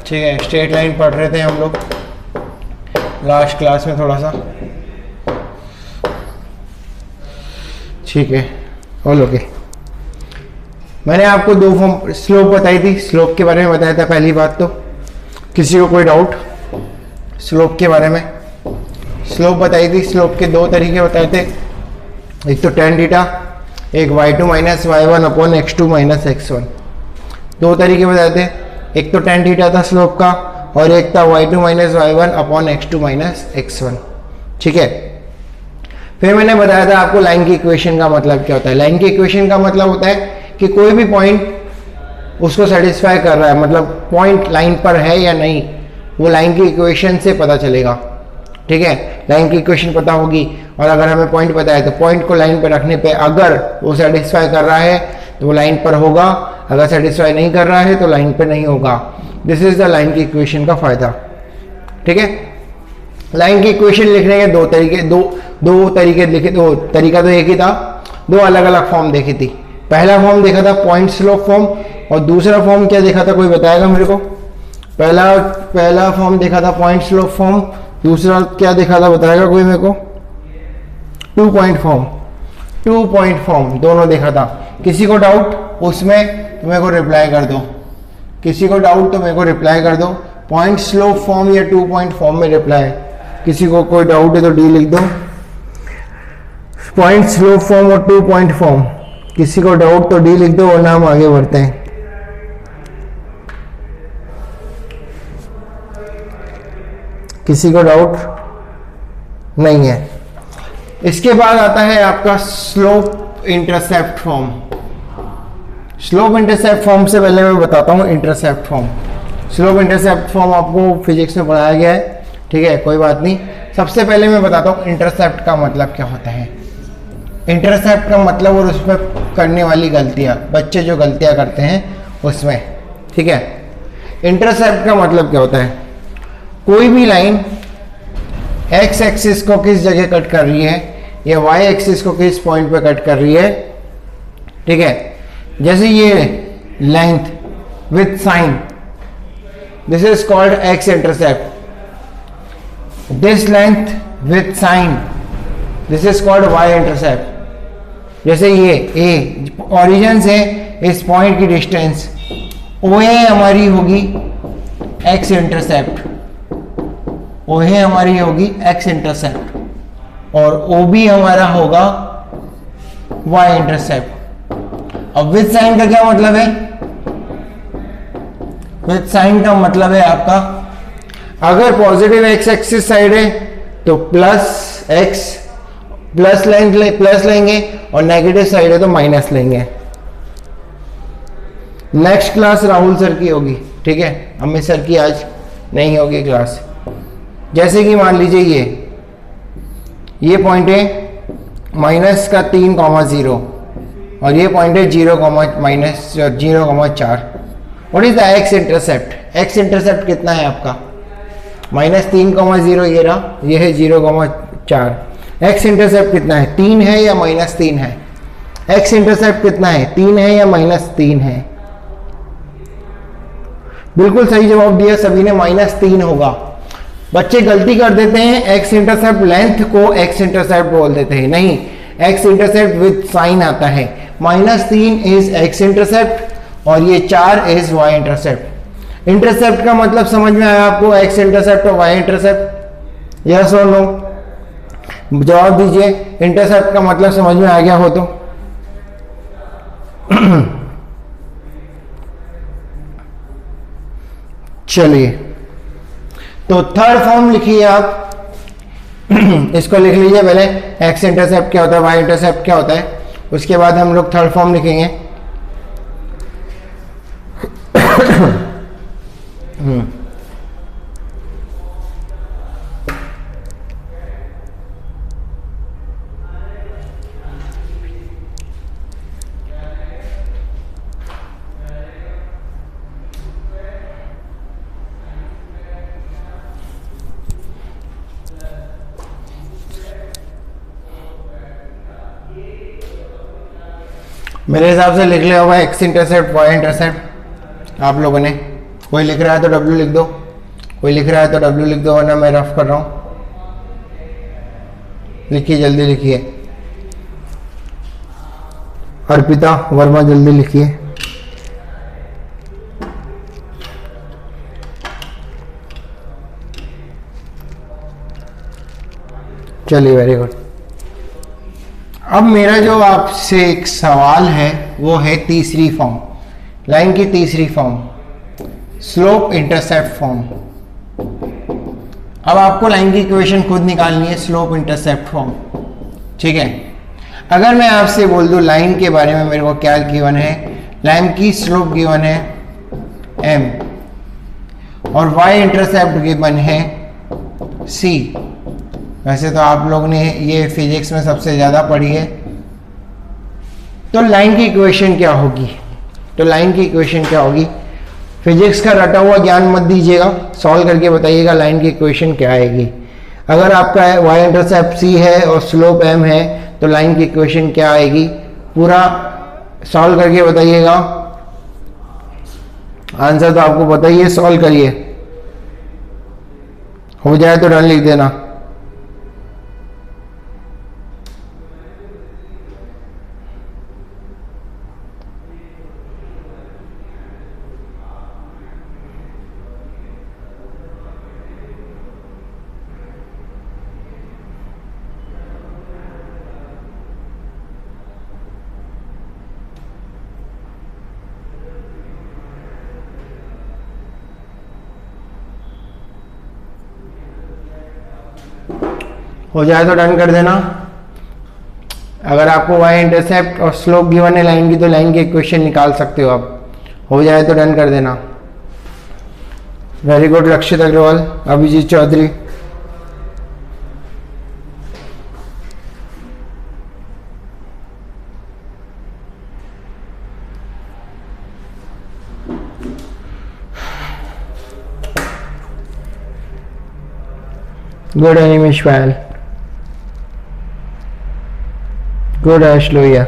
ठीक है, straight line पढ़ रहे थे हम लोग लास्ट क्लास में थोड़ा सा, ठीक है। All okay. मैंने आपको दो फॉर्म स्लोप बताई थी, स्लोप के बारे में बताया था पहली बात। तो किसी को कोई डाउट स्लोप के बारे में? स्लोप बताई थी, स्लोप के दो तरीके बताए थे, एक तो tan थीटा, एक y2 minus y1 upon x2 minus x1। दो तरीके बताए थे, एक तो tan थीटा था स्लोप का और एक था y2 minus y1 upon x2 minus x1, ठीक है। फिर मैंने बताया था आपको लाइन की इक्वेशन का मतलब क्या होता है। लाइन की इक्वेशन का मतलब होता है कि कोई भी पॉइंट उसको सेटिस्फाई कर रहा है, मतलब पॉइंट लाइन पर है या नहीं, वो लाइन की इक्वेशन से पता चलेगा, ठीक है। लाइन की इक्वेशन पता होगी और अगर हमें पॉइंट पता है तो पॉइंट को लाइन पर रखने पे अगर वो सेटिस्फाई कर रहा है तो वो लाइन पर होगा, अगर सेटिस्फाई नहीं कर रहा है तो लाइन पर नहीं होगा। दिस इज द लाइन की इक्वेशन का फायदा, ठीक है। लाइन की इक्वेशन लिखने के दो तरीके लिखे, दो तरीका तो एक ही था, दो अलग अलग फॉर्म देखी थी। पहला फॉर्म देखा था पॉइंट स्लोप फॉर्म और दूसरा फॉर्म क्या देखा था, कोई बताएगा मेरे को? पहला फॉर्म देखा था पॉइंट स्लोप फॉर्म, दूसरा क्या देखा था बताएगा कोई मेरे को? टू पॉइंट फॉर्म दोनों देखा था। किसी को डाउट उसमें तो मेरे को रिप्लाई कर दो, किसी को डाउट तो मेरे को रिप्लाई कर दो। पॉइंट स्लोप फॉर्म या टू पॉइंट फॉर्म में रिप्लाई, किसी को कोई डाउट है तो डी लिख दो। पॉइंट स्लोप फॉर्म और टू पॉइंट फॉर्म, किसी को डाउट तो डी लिख दो वरना हम आगे बढ़ते हैं। किसी को डाउट नहीं है। इसके बाद आता है आपका slope intercept form. Slope intercept form से पहले मैं बताता हूँ intercept form. Slope intercept form आपको फिजिक्स में पढ़ाया गया है, ठीक है, कोई बात नहीं। सबसे पहले मैं बताता हूँ इंटरसेप्ट का मतलब क्या होता है। इंटरसेप्ट का मतलब और उसमें करने वाली गलतियाँ, बच्चे जो गलतियाँ करते हैं उसमें, ठीक है। इंटरसेप्ट का मतलब क्या होता है, कोई भी लाइन एक्स एक्सिस को किस जगह कट कर रही है या वाई एक्सिस को किस पॉइंट पे कट कर रही है, ठीक है। जैसे ये length with sign, this is called X intercept. This length with sign, this is called Y intercept. जैसे ये ए ओरिजिन से इस पॉइंट की डिस्टेंस ओ ए हमारी होगी एक्स इंटरसेप्ट, ओ ए हमारी होगी एक्स इंटरसेप्ट और ओ बी हमारा होगा वाई इंटरसेप्ट। अब विथ साइन का क्या मतलब है? विथ साइन का मतलब है आपका अगर पॉजिटिव एक्स एक्सिस साइड है तो प्लस एक्स प्लस लेंगे और नेगेटिव साइड है तो माइनस लेंगे। नेक्स्ट क्लास राहुल सर की होगी, ठीक है, अमित सर की आज नहीं होगी क्लास। जैसे कि मान लीजिए ये पॉइंट है माइनस का 3,0 और ये पॉइंट है 0,4। What is the x intercept? X intercept कितना है आपका? -3,0 ये रहा, ये है 0,4। एक्स इंटरसेप्ट कितना है? 3 है या -3 है? एक्स इंटरसेप्ट कितना है? 3 है या -3 है? बिल्कुल सही जवाब दिया सभी ने, -3 होगा। बच्चे गलती कर देते हैं, एक्स इंटरसेप्ट लेंथ को एक्स इंटरसेप्ट बोल देते हैं, नहीं, एक्स इंटरसेप्ट विद साइन आता है। -3 इज एक्स इंटरसेप्ट और ये 4 इज वाई इंटरसेप्ट। इंटरसेप्ट का मतलब समझ में आया आपको? एक्स इंटरसेप्ट और वाई इंटरसेप्ट, यस और नो? जवाब दीजिए, इंटरसेप्ट का मतलब समझ में आ गया हो तो। चलिए, तो थर्ड फॉर्म लिखिए आप। इसको लिख लीजिए पहले, एक्स इंटरसेप्ट क्या होता है, वाई इंटरसेप्ट क्या होता है, उसके बाद हम लोग थर्ड फॉर्म लिखेंगे। मेरे हिसाब से लिख लिया होगा एक्स इंटरसेप्ट वाई इंटरसेप्ट आप लोगों ने, कोई लिख रहा है तो W लिख दो, कोई लिख रहा है तो W लिख दो, वरना मैं रफ कर रहा हूँ। लिखिए, जल्दी लिखिए। अर्पिता वर्मा जल्दी लिखिए। चलिए, वेरी गुड। अब मेरा जो आपसे एक सवाल है वो है तीसरी फॉर्म, लाइन की तीसरी फॉर्म, स्लोप इंटरसेप्ट फॉर्म। अब आपको लाइन की इक्वेशन खुद निकालनी है, स्लोप इंटरसेप्ट फॉर्म। ठीक है, अगर मैं आपसे बोल दूं लाइन के बारे में, मेरे को क्या गिवन है, लाइन की स्लोप गिवन है m और y इंटरसेप्ट गिवन है c। वैसे तो आप लोग ने ये फिजिक्स में सबसे ज्यादा पढ़ी है। तो लाइन की इक्वेशन क्या होगी, तो लाइन की इक्वेशन क्या होगी, फिजिक्स का रटा हुआ ज्ञान मत दीजिएगा, सॉल्व करके बताइएगा लाइन की इक्वेशन क्या आएगी। अगर आपका y इंटरसेप्ट c है और स्लोप m है तो लाइन की इक्वेशन क्या आएगी, पूरा सॉल्व करके बताइएगा। आंसर तो आपको पता ही है, सॉल्व करिए, हो जाए तो डन लिख देना। हो जाए तो डन कर देना। अगर आपको y इंटरसेप्ट और स्लोप गिवन है लाइन की तो लाइन की इक्वेशन निकाल सकते हो आप। हो जाए तो डन कर देना। वेरी गुड रक्षित अग्रवाल, अभिजीत चौधरी। गुड अनिमेश पायल, गुड आश लोहिया,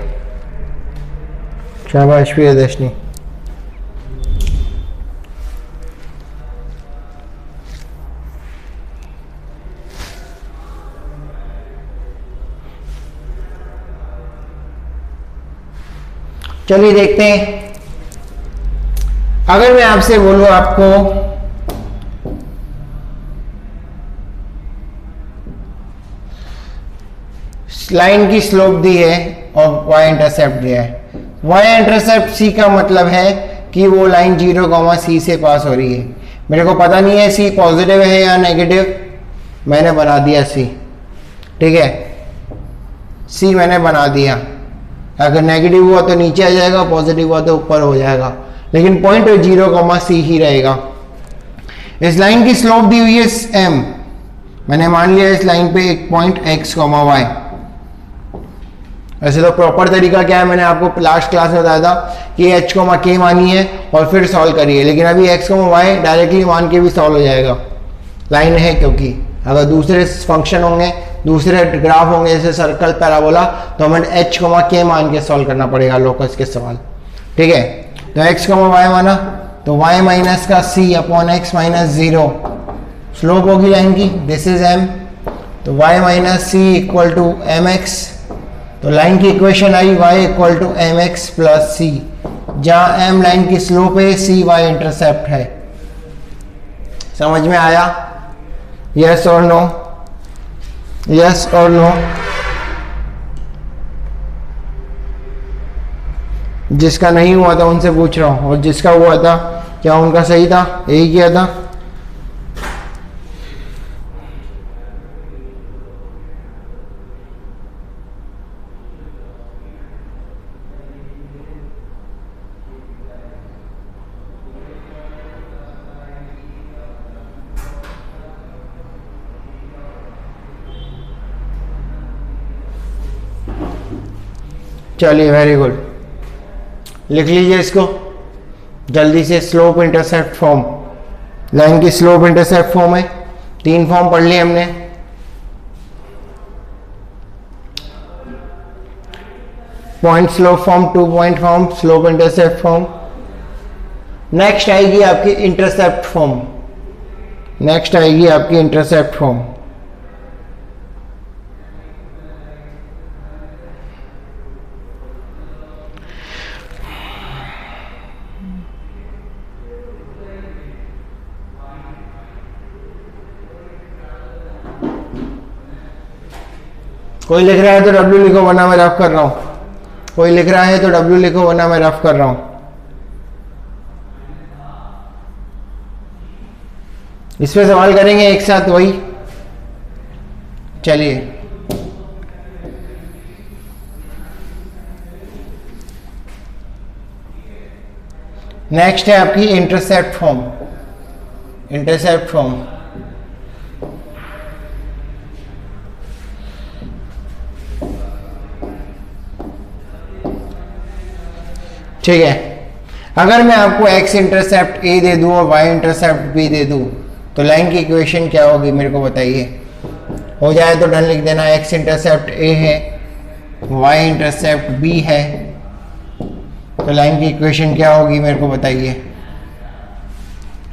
शाबाश प्रियदर्शनी। चलिए देखते हैं, अगर मैं आपसे बोलूं आपको लाइन की स्लोप दी है और y इंटरसेप्ट दिया है। y इंटरसेप्ट c का मतलब है कि वो लाइन 0, c से पास हो रही है। मेरे को पता नहीं है c पॉजिटिव है या नेगेटिव, मैंने बना दिया c। ठीक है, c मैंने बना दिया। अगर नेगेटिव हुआ तो नीचे आ जाएगा, पॉजिटिव हुआ तो ऊपर हो जाएगा, लेकिन पॉइंट 0, c ही रहेगा। इस लाइन की स्लोप दी हुई है m, मैंने मान लिया इस लाइन पे एक पॉइंट x, y। वैसे तो प्रॉपर तरीका क्या है, मैंने आपको लास्ट क्लास में बताया था कि h, k मानी है और फिर सॉल्व करिए, लेकिन अभी x, y डायरेक्टली मान के भी सॉल्व हो जाएगा, लाइन है क्योंकि। अगर दूसरे फंक्शन होंगे, दूसरे ग्राफ होंगे जैसे सर्कल, पैराबोला, तो हमें h, k मान के सॉल्व करना पड़ेगा लोकस के सवाल। ठीक है, तो x, y माना तो y माइनस का c upon x minus 0 slope होगी लाइन की, दिस इज m। तो y minus c equal to mx, तो लाइन की इक्वेशन आई y equal to mx plus c, जहां m लाइन की स्लोप है, c y इंटरसेप्ट है। समझ में आया? यस और नो? यस और नो? जिसका नहीं हुआ था उनसे पूछ रहा हूं, और जिसका हुआ था क्या उनका सही था, यही किया था? चलिए, वेरी गुड, लिख लीजिए इसको जल्दी से। स्लोप इंटरसेप्ट फॉर्म, लाइन की स्लोप इंटरसेप्ट फॉर्म है, 3 फॉर्म पढ़ लिए हमने। Point slope form, 2 point form, slope intercept form. Next आएगी आपकी इंटरसेप्ट फॉर्म। नेक्स्ट आएगी आपकी इंटरसेप्ट फॉर्म। कोई लिख रहा है तो W लिखो वरना मैं रफ कर रहा हूं। कोई लिख रहा है तो W लिखो वरना मैं रफ कर रहा हूं। इस पे सवाल करेंगे एक साथ वही। चलिए नेक्स्ट है आपकी इंटरसेप्ट फॉर्म। इंटरसेप्ट फॉर्म ठीक है। अगर मैं आपको x इंटरसेप्ट a दे दूं और y इंटरसेप्ट b दे दूं तो लाइन की इक्वेशन क्या होगी मेरे को बताइए। हो जाए तो डन लिख देना। x इंटरसेप्ट a है, y इंटरसेप्ट b है, तो लाइन की इक्वेशन क्या होगी मेरे को बताइए।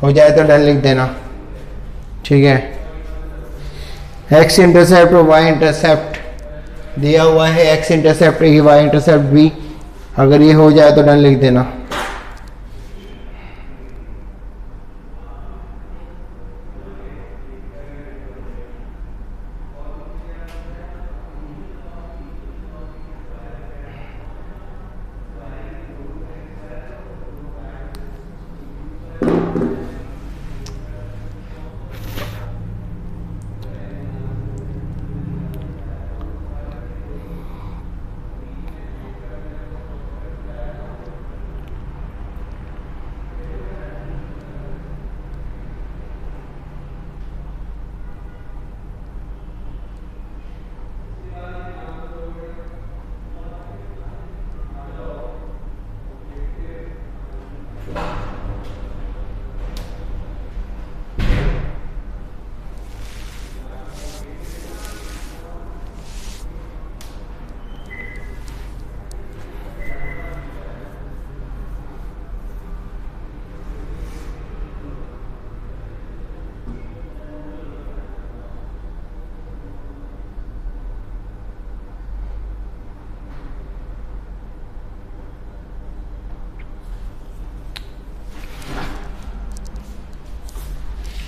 हो जाए तो डन लिख देना। ठीक है, x इंटरसेप्ट और y इंटरसेप्ट दिया हुआ है, x intercept a, y intercept b। अगर ये हो जाए तो डन लिख देना।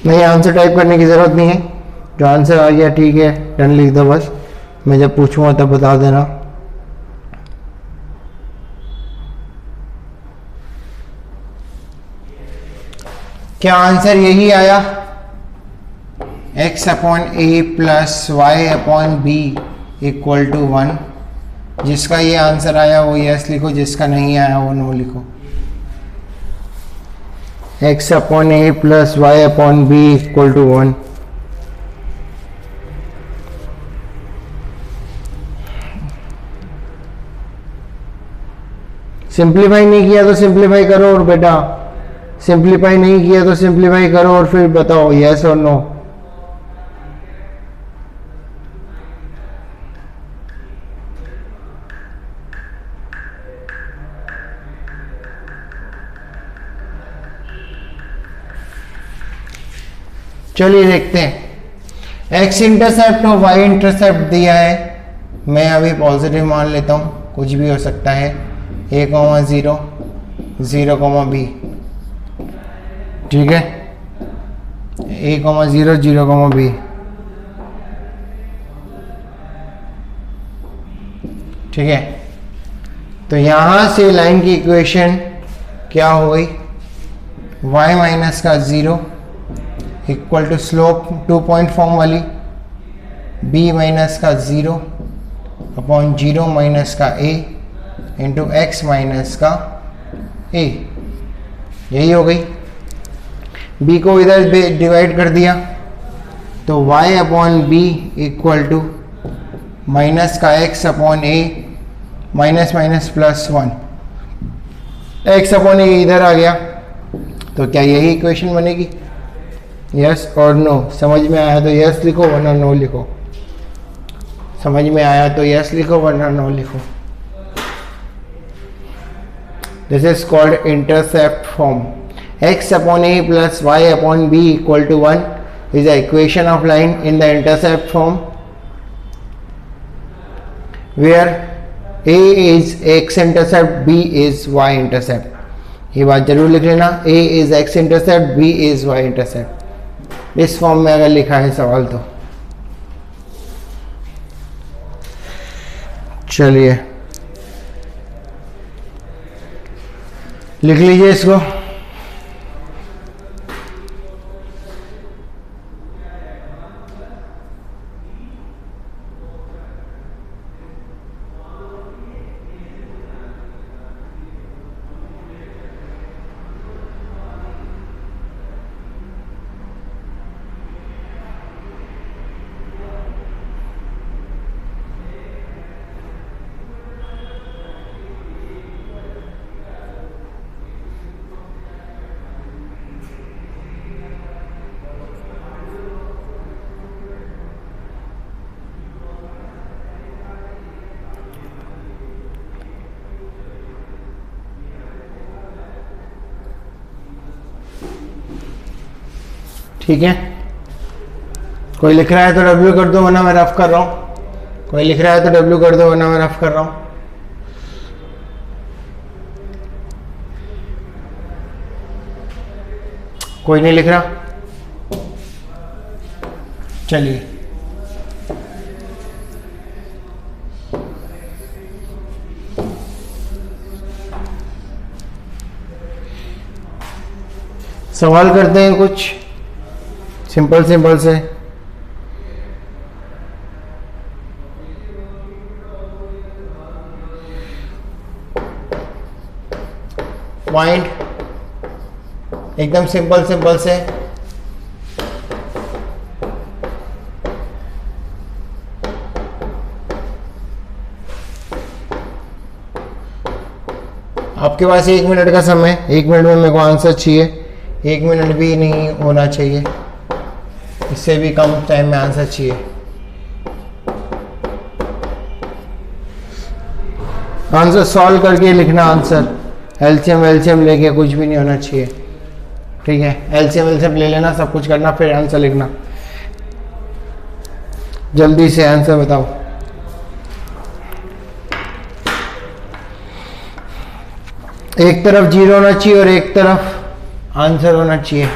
नहीं, आंसर टाइप करने की ज़रूरत नहीं है। जो आंसर आ गया ठीक है, डन लिख दो बस। मैं जब पूछूंगा तब बता देना। क्या आंसर यही आया? x upon A plus Y upon B equal to 1। जिसका ये आंसर आया वो यस लिखो, जिसका नहीं आया वो नो लिखो। x upon A plus Y upon B equal to 1। Simplify नहीं किया तो सिंप्लीफाई करो और बेटा, सिंप्लीफाई नहीं किया तो सिंप्लीफाई करो और फिर बताओ यस और नो। चलिए देखते हैं। x इंटरसेप्ट और y इंटरसेप्ट दिया है, मैं अभी पॉजिटिव मान लेता हूँ, कुछ भी हो सकता है। a, 0, 0, b, ठीक है। a, 0, 0, b, ठीक है। तो यहां से लाइन की इक्वेशन क्या हो गई? y माइनस का 0 equal to slope 2 point form वाली, b माइनस का 0 अपॉन 0 माइनस का a इंटू एक्स माइनस का a। यही हो गई। b को इधर डिवाइड कर दिया तो y upon b equal to minus का x upon a, minus minus plus 1, x upon a इधर आ गया। तो क्या यही इक्वेशन बनेगी? यस और नो। समझ में आया तो यस लिखो वरना नो लिखो। समझ में आया तो यस लिखो वरना नो लिखो। This is called intercept form. x upon a plus y upon b equal to 1 is the equation of line in the intercept form, where a is x intercept, b is y intercept. ये बात जरूर लिख लेना, a is x intercept, b is y intercept. इस form में अगर लिखा है सवाल तो चलिए लिख लीजिए इसको। ठीक है, कोई लिख रहा है तो W कर दो वरना मैं रफ कर रहा हूं। कोई लिख रहा है तो W कर दो वरना मैं रफ कर रहा हूं। कोई नहीं लिख रहा, चलिए सवाल करते हैं कुछ सिंपल सिंपल से। पॉइंट एकदम सिंपल सिंपल से। आपके पास 1 मिनट का समय, 1 मिनट में मेरे को आंसर चाहिए। 1 मिनट भी नहीं होना चाहिए, इससे भी कम टाइम में आंसर चाहिए। आंसर सॉल्व करके लिखना, आंसर एलसीएम एलसीएम लेके कुछ भी नहीं होना चाहिए। ठीक है, एलसीएम एलसीएम ले लेना, सब कुछ करना, फिर आंसर लिखना। जल्दी से आंसर बताओ। एक तरफ 0 होना चाहिए और एक तरफ आंसर होना चाहिए।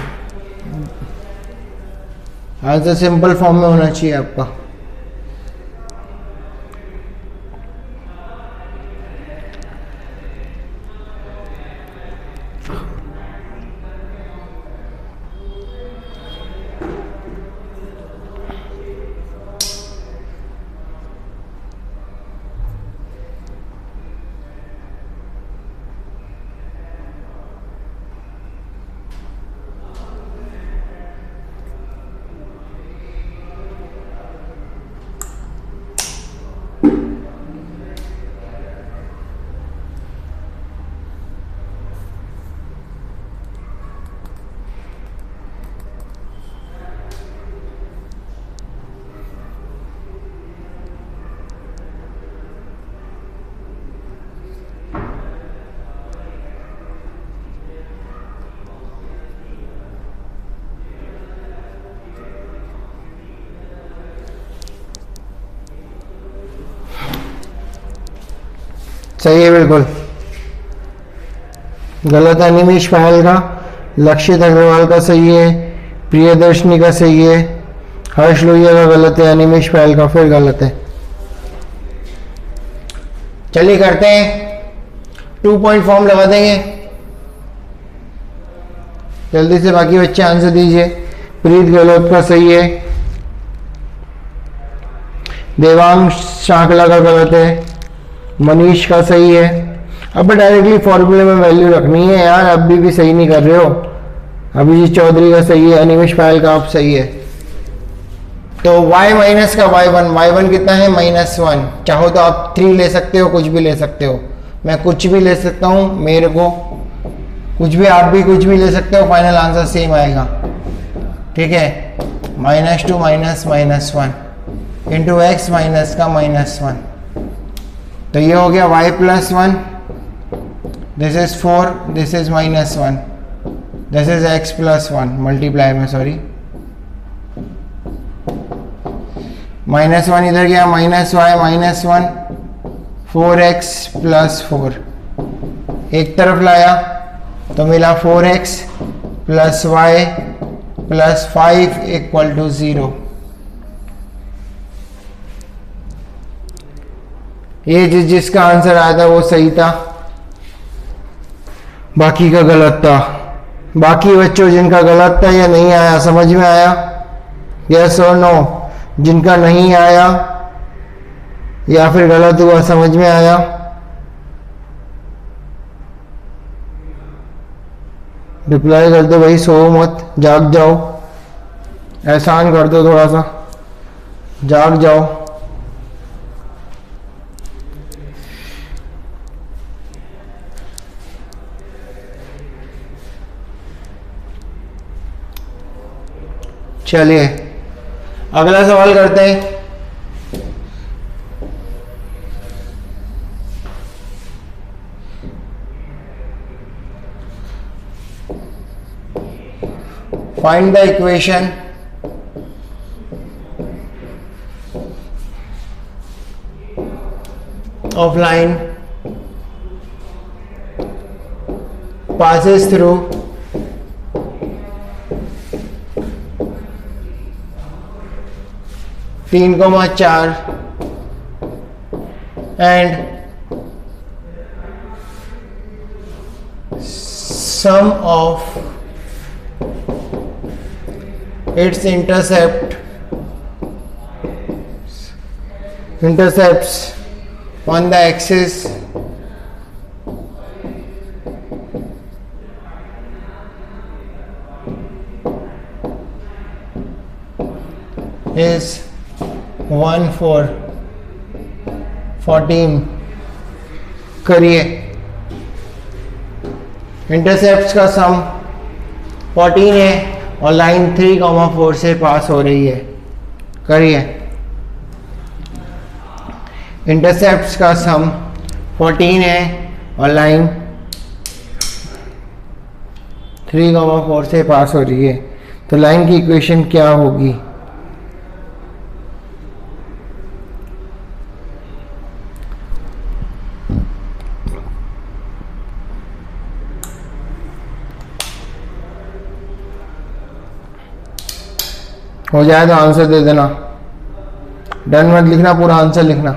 आंसर सिंपल फॉर्म में होना चाहिए आपका। सही है, बिल्कुल गलत है। निमिष पहल का, लक्षित अग्रवाल का सही है, प्रियदर्शनी का सही है, हर्ष लोहिया का गलत है, अनिमेश पहल का फिर गलत है। चलिए करते हैं, 2 पॉइंट फॉर्म लगा देंगे। जल्दी से बाकी बच्चे आंसर दीजिए। प्रीत गहलोत का सही है, देवांग शाकला का गलत है, मनीष का सही है। अब डायरेक्टली फॉर्मूले में वैल्यू रखनी है यार, अभी भी सही नहीं कर रहे हो। अभिजीत चौधरी का सही है, अनिमेश पायल का आप सही है। तो y माइनस का y1 कितना है -1। चाहो तो आप 3 ले सकते हो, कुछ भी ले सकते हो। मैं कुछ भी ले सकता हूँ, मेरे को कुछ भी, आप भी कुछ भी ले सकते हो, फाइनल आंसर सेम आएगा। ठीक है, -2 माइनस -1 इंटू एक्स माइनस का -1। तो ये हो गया y+1, this is 4, this is -1, this is x plus 1 multiply में, सॉरी -1 इधर गया, -y -1 4x प्लस 4 एक तरफ लाया तो मिला 4x plus y plus 5 equal to 0। ये जिसका आंसर आया था वो सही था, बाकी का गलत था। बाकी बच्चों जिनका गलत था या नहीं आया, समझ में आया? यस और नो? जिनका नहीं आया या फिर गलत हुआ, समझ में आया? रिप्लाई कर दो भाई, सो मत, जाग जाओ, एहसान कर दो थोड़ा सा, जाग जाओ। चलिए अगला सवाल करते हैं। Find the equation of line passes through तीन coma 4 and sum of its intercepts on the axis is 1 4 14। करिए, इंटरसेप्ट्स का सम 14 है और लाइन 3,4 से पास हो रही है। करिए, इंटरसेप्ट्स का सम 14 है और लाइन 3,4 से पास हो रही है, तो लाइन की इक्वेशन क्या होगी? हो जाए तो आंसर दे देना, डन मत लिखना, पूरा आंसर लिखना।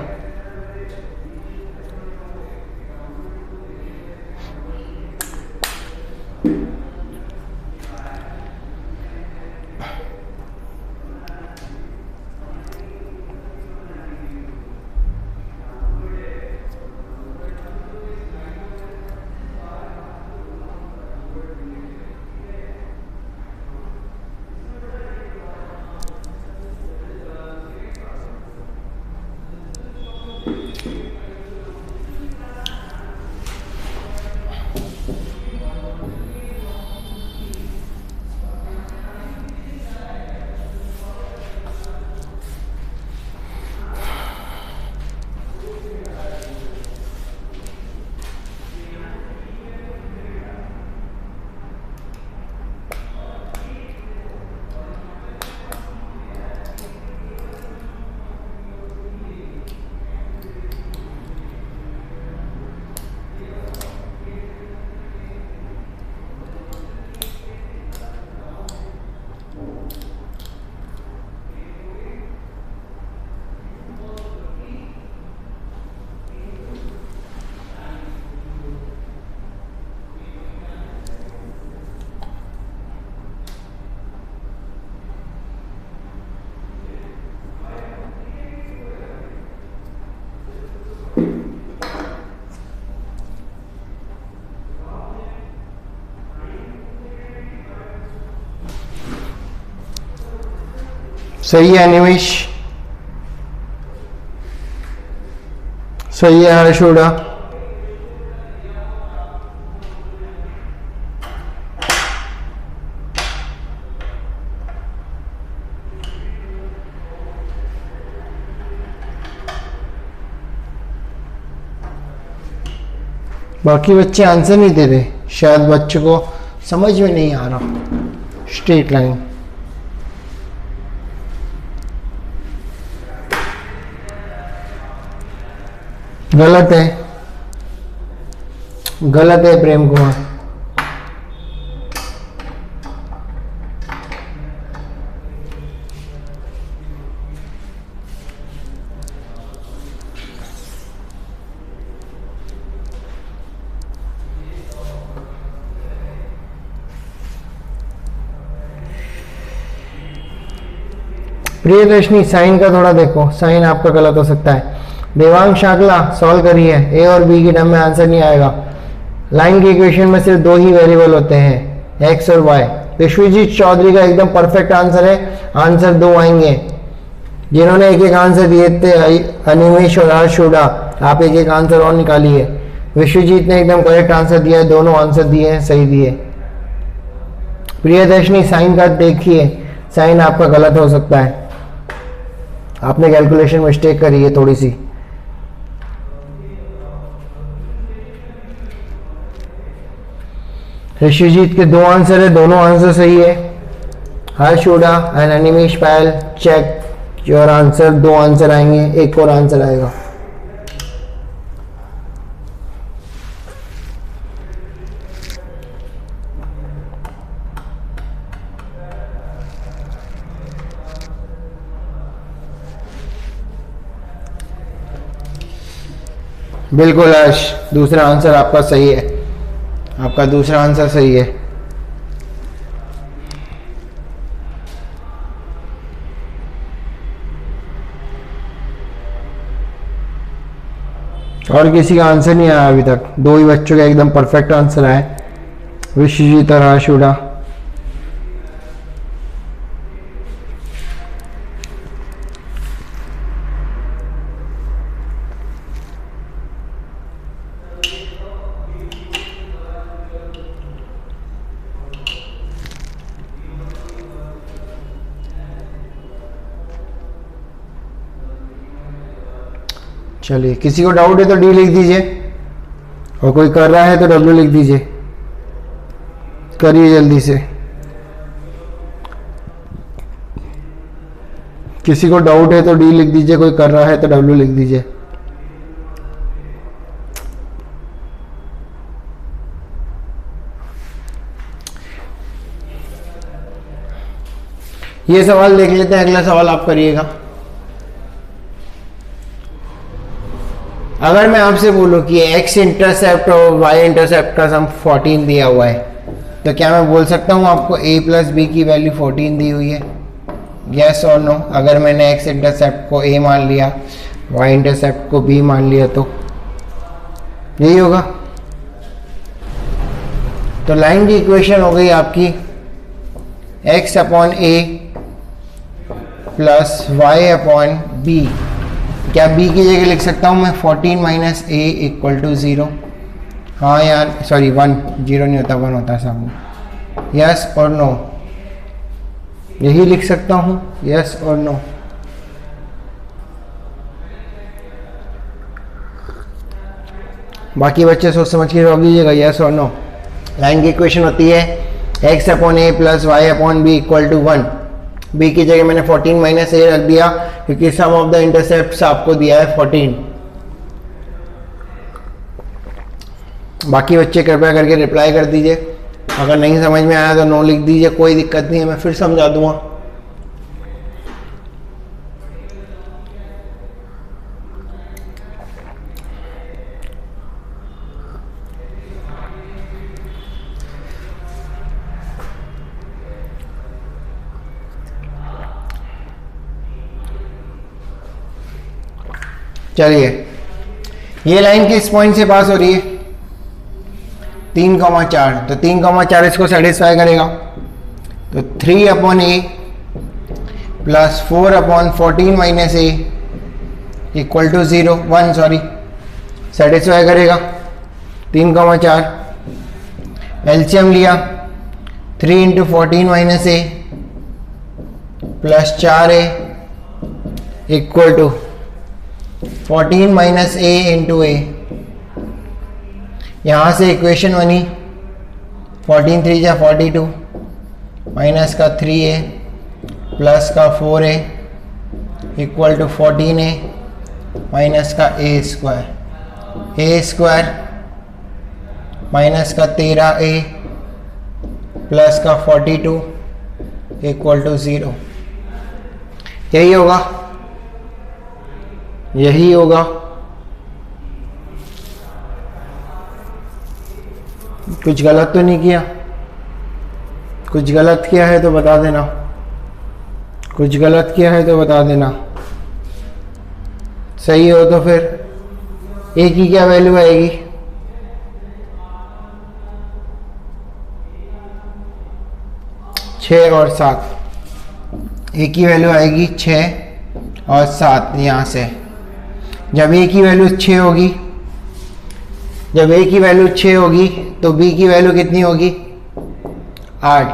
सही है निवेश, सही है हर्षोड़ा। बाकी बच्चे आंसर नहीं दे रहे, शायद बच्चों को समझ में नहीं आ रहा। स्ट्रेट लाइन गलत है, गलत है प्रेम कुमार। प्रियदर्शनी साइन का थोड़ा देखो, साइन आपका गलत हो सकता है। देवांग शाकला सॉल्व करिए, ए और बी की टर्म में आंसर नहीं आएगा। लाइन के इक्वेशन में सिर्फ दो ही वेरिएबल होते हैं, एक्स और वाई। विश्वजीत चौधरी का एकदम परफेक्ट आंसर है, आंसर दो आएंगे। जिन्होंने एक एक आंसर दिए थे, अनिमेश और हर्ष हुडा, आप एक एक आंसर और निकालिए। विश्वजीत ने एकदम करेक्ट आंसर दिया है, दोनों आंसर दिए हैं, सही दिए। प्रियदर्शनी साइन का देखिए, साइन आपका गलत हो सकता है, आपने कैलकुलेशन मिस्टेक करी है थोड़ी सी। ऋषिजीत के दो आंसर है, दोनों आंसर सही है। Harsh Hooda and Animesh Payal, check your answer, दो आंसर आएंगे, एक और आंसर आएगा। बिल्कुल हर्ष, दूसरा आंसर आपका सही है, आपका दूसरा आंसर सही है। और किसी का आंसर नहीं आया अभी तक, दो ही बच्चों का एकदम परफेक्ट आंसर आए, विश्वजीत और हर्ष हुडा। चलिए, किसी को डाउट है तो डी लिख दीजिए, और कोई कर रहा है तो डब्ल्यू लिख दीजिए। करिए जल्दी से, किसी को डाउट है तो डी लिख दीजिए, कोई कर रहा है तो डब्ल्यू लिख दीजिए। ये सवाल देख लेते हैं, अगला सवाल आप करिएगा। अगर मैं आपसे बोलूं कि x इंटरसेप्ट और y इंटरसेप्ट का सम 14 दिया हुआ है, तो क्या मैं बोल सकता हूं आपको a प्लस बी की वैल्यू 14 दी हुई है? यस और नो? अगर मैंने x इंटरसेप्ट को a मान लिया, y इंटरसेप्ट को b मान लिया, तो यही होगा। तो लाइन की इक्वेशन हो गई आपकी x upon a plus y upon b। क्या b की जगह लिख सकता हूँ मैं 14 माइनस a इक्वल टू 0? हाँ यार, सॉरी 1, 0 नहीं होता, 1 होता है सामने। यस और नो? यही लिख सकता हूँ, यस और नो? बाकी बच्चे सोच समझ के जवाब दीजिएगा, यस और नो। लाइन की इक्वेशन होती है x upon a plus Y upon B equal to 1। b की जगह मैंने 14 माइनस a रख दिया, क्योंकि सम ऑफ द इंटरसेप्ट्स आपको दिया है 14। बाकी बच्चे कृपया करके रिप्लाई कर दीजिए, अगर नहीं समझ में आया तो नो लिख दीजिए, कोई दिक्कत नहीं है, मैं फिर समझा दूंगा। चलिए, ये लाइन किस पॉइंट से पास हो रही है? 3,4। तो 3,4 इसको सेटिस्फाई करेगा। तो 3 upon A plus 4 upon 14 minus a equal to 1 sorry, satisfy करेगा 3,4। एलसीएम लिया, 3 into 14 minus a plus 4a equal to 14 minus a into a. यहां से इक्वेशन बनी 14 3 जा 42, माइनस का 3a प्लस का 4a equal to 14a minus का a square minus का 13a प्लस का 42 इक्वल टू 0। यही होगा, यही होगा। कुछ गलत तो नहीं किया? कुछ गलत किया है तो बता देना, कुछ गलत किया है तो बता देना। सही हो तो फिर a की क्या वैल्यू आएगी? छः और 7। a की वैल्यू आएगी 6 और 7 यहाँ से। जब a की वैल्यू 6 होगी, जब a की वैल्यू 6 होगी तो b की वैल्यू कितनी होगी? 8।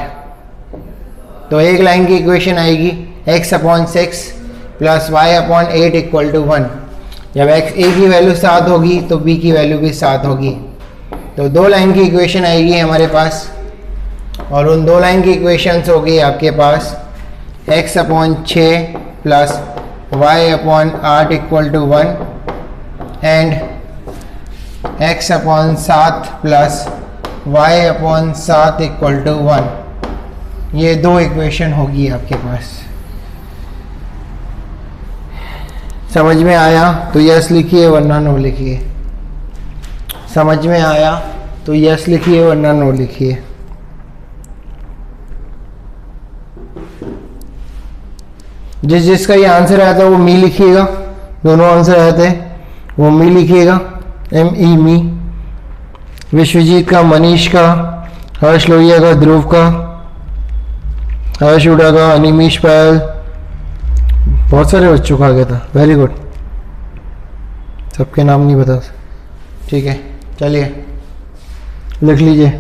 तो एक लाइन की इक्वेशन आएगी x/6 plus y/8 equal to 1। जब a की वैल्यू 7 होगी तो b की वैल्यू भी 7 होगी। तो दो लाइन की इक्वेशन आएगी हमारे पास, और उन दो लाइन की इक्वेशंस होगी आपके पास x/6 plus y/8 equal to 1 and x/7 plus y/7 equal to 1। ये दो इक्वेशन होगी आपके पास। समझ में आया तो यस लिखिए वरना नो लिखिए। समझ में आया तो यस लिखिए वरना नो लिखिए। जिस जिसका ये आंसर आया था वो मी लिखिएगा। दोनों आंसर आए थे वो मी लिखिएगा, ME मी। विश्वजीत का, मनीष का, हर्ष लोहिया का, ध्रुव का, हर्ष उड़ा का, अनिमीश पायल, बहुत सारे बच्चों का आ गया था। Very good. सबके नाम नहीं बता, ठीक है। चलिए लिख लीजिए।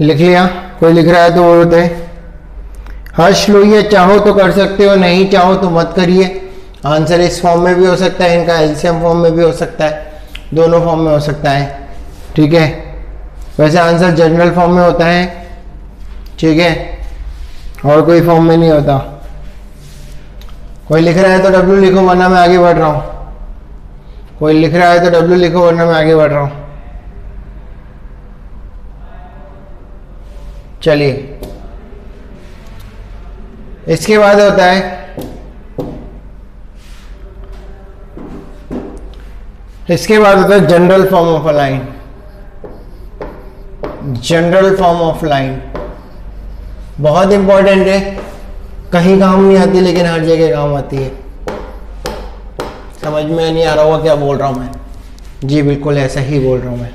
लिख लिया? कोई लिख रहा है तो बोलते हैं। हर्ष लोहिया, चाहो तो कर सकते हो, नहीं चाहो तो मत करिए। आंसर इस फॉर्म में भी हो सकता है, इनका एलसीएम फॉर्म में भी हो सकता है, दोनों फॉर्म में हो सकता है, ठीक है। वैसे आंसर जनरल फॉर्म में होता है, ठीक है, और कोई फॉर्म में नहीं होता। कोई लिख रहा है तो डब्ल्यू लिखो वरना मैं आगे बढ़ रहा हूँ। कोई लिख रहा है तो डब्ल्यू लिखो वरना मैं आगे बढ़ रहा हूँ। चलिए, इसके बाद होता है, इसके बाद होता है general form of a line. General form of line बहुत इंपॉर्टेंट है, कहीं काम नहीं आती लेकिन हर जगह काम आती है। समझ में नहीं आ रहा होगा क्या बोल रहा हूं मैं? जी बिल्कुल ऐसा ही बोल रहा हूं मैं।